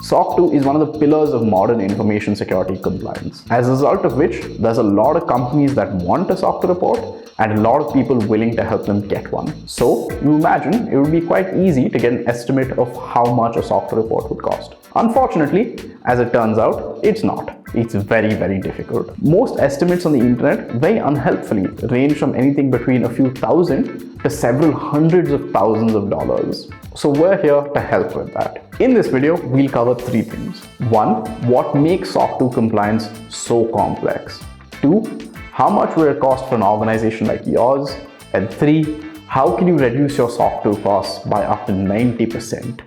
SOC 2 is one of the pillars of modern information security compliance, as a result of which there's a lot of companies that want a SOC 2 report and a lot of people willing to help them get one. So you imagine it would be quite easy to get an estimate of how much a SOC 2 report would cost. Unfortunately, as it turns out, it's not. It's very, very difficult. Most estimates on the internet, very unhelpfully, range from anything between a few thousand to several hundreds of thousands of dollars. So we're here to help with that. In this video, we'll cover three things. 1. What makes SOC 2 compliance so complex? 2. How much will it cost for an organization like yours? And 3. How can you reduce your SOC 2 costs by up to 90%?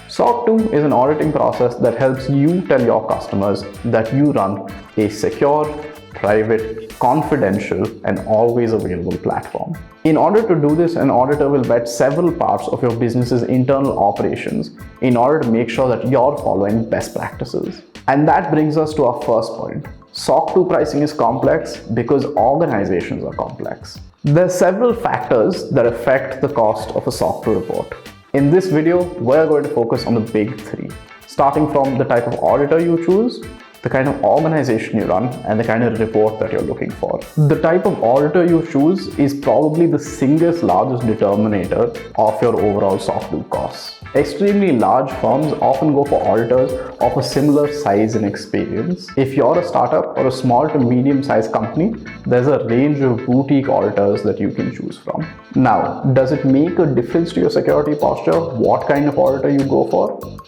SOC 2 is an auditing process that helps you tell your customers that you run a secure, private, confidential, and always available platform. In order to do this, an auditor will vet several parts of your business's internal operations in order to make sure that you're following best practices. And that brings us to our first point. SOC 2 pricing is complex because organizations are complex. There are several factors that affect the cost of a SOC 2 report. In this video, we're going to focus on the big three, starting from the type of auditor you choose, the kind of organization you run, and the kind of report that you're looking for. The type of auditor you choose is probably the single largest determinator of your overall SOC 2 costs. Extremely large firms often go for auditors of a similar size and experience. If you're a startup or a small to medium-sized company, there's a range of boutique auditors that you can choose from. Now, does it make a difference to your security posture what kind of auditor you go for?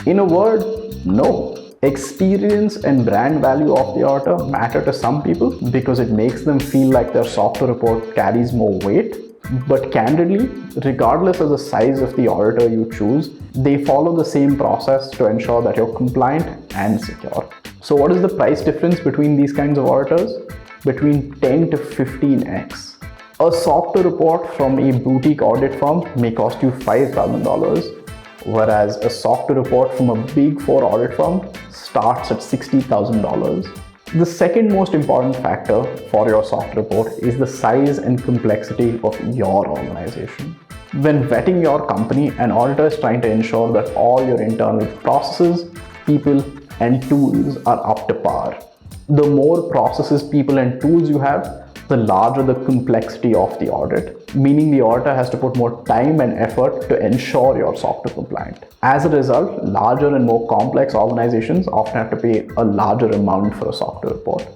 In a word, no. Experience and brand value of the auditor matter to some people because it makes them feel like their SOC 2 report carries more weight. But candidly, regardless of the size of the auditor you choose, they follow the same process to ensure that you're compliant and secure. So what is the price difference between these kinds of auditors? Between 10 to 15x. A SOC 2 report from a boutique audit firm may cost you $5,000, whereas a SOC 2 report from a Big 4 audit firm starts at $60,000. The second most important factor for your SOC 2 report is the size and complexity of your organization. When vetting your company, an auditor is trying to ensure that all your internal processes, people, and tools are up to par. The more processes, people, and tools you have, the larger the complexity of the audit, meaning the auditor has to put more time and effort to ensure you're SOC 2 compliant. As a result, larger and more complex organizations often have to pay a larger amount for a SOC 2 report.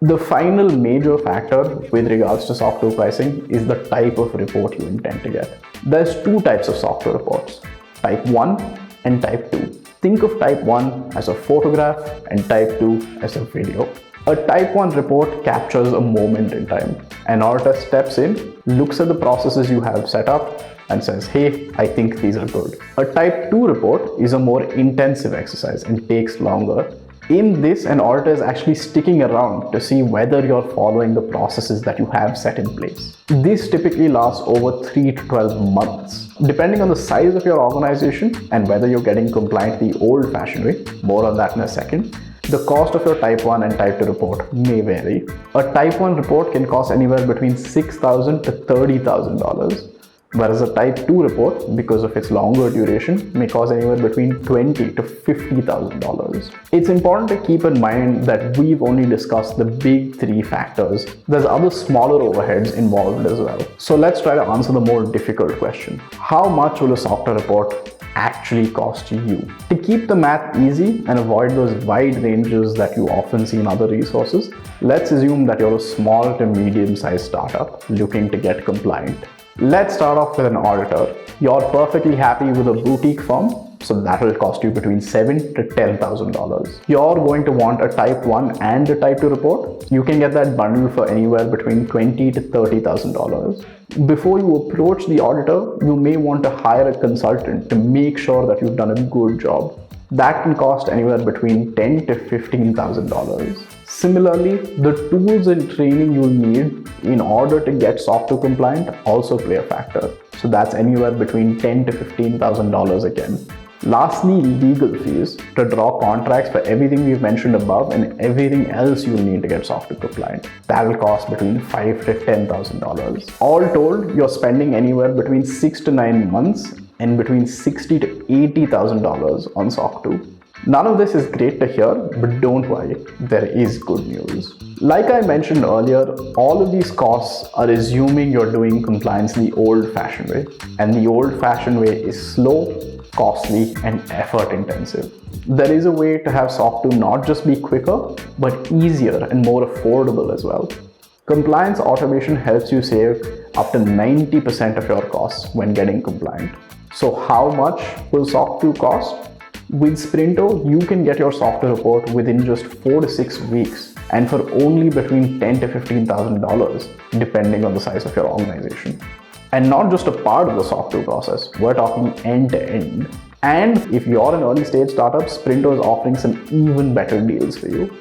The final major factor with regards to SOC 2 pricing is the type of report you intend to get. There's two types of SOC 2 reports, type 1 and type 2. Think of type 1 as a photograph and type 2 as a video. A type 1 report captures a moment in time. An auditor steps in, looks at the processes you have set up, and says, hey, I think these are good. A type 2 report is a more intensive exercise and takes longer. In this, an auditor is actually sticking around to see whether you're following the processes that you have set in place. This typically lasts over 3 to 12 months. Depending on the size of your organization and whether you're getting compliant the old-fashioned way, more on that in a second, the cost of your type 1 and type 2 report may vary. A type 1 report can cost anywhere between $6,000 to $30,000, whereas a type 2 report, because of its longer duration, may cost anywhere between $20,000 to $50,000. It's important to keep in mind that we've only discussed the big three factors. There's other smaller overheads involved as well. So let's try to answer the more difficult question. How much will a SOC 2 report actually cost you? To keep the math easy and avoid those wide ranges that you often see in other resources, let's assume that you're a small to medium-sized startup looking to get compliant. Let's start off with an auditor. You're perfectly happy with a boutique firm, so that will cost you between $7,000 to $10,000. You're going to want a type 1 and a type 2 report. You can get that bundle for anywhere between $20,000 to $30,000. Before you approach the auditor, you may want to hire a consultant to make sure that you've done a good job. That can cost anywhere between $10,000 to $15,000. Similarly, the tools and training you'll need in order to get SOC 2 compliant also play a factor. So that's anywhere between $10,000 to $15,000 again. Lastly, legal fees to draw contracts for everything we've mentioned above and everything else you'll need to get SOC 2 compliant. That'll cost between $5,000 to $10,000. All told, you're spending anywhere between 6 to 9 months and between $60,000 to $80,000 on SOC 2. None of this is great to hear, but don't worry, there is good news. Like I mentioned earlier, all of these costs are assuming you're doing compliance the old-fashioned way. And the old-fashioned way is slow, costly, and effort-intensive. There is a way to have SOC 2 not just be quicker, but easier and more affordable as well. Compliance automation helps you save up to 90% of your costs when getting compliant. So how much will SOC 2 cost? With Sprinto, you can get your SOC 2 report within just 4 to 6 weeks and for only between $10,000 to $15,000 depending on the size of your organization. And not just a part of the SOC 2 process, we're talking end to end. And if you're an early stage startup, Sprinto is offering some even better deals for you.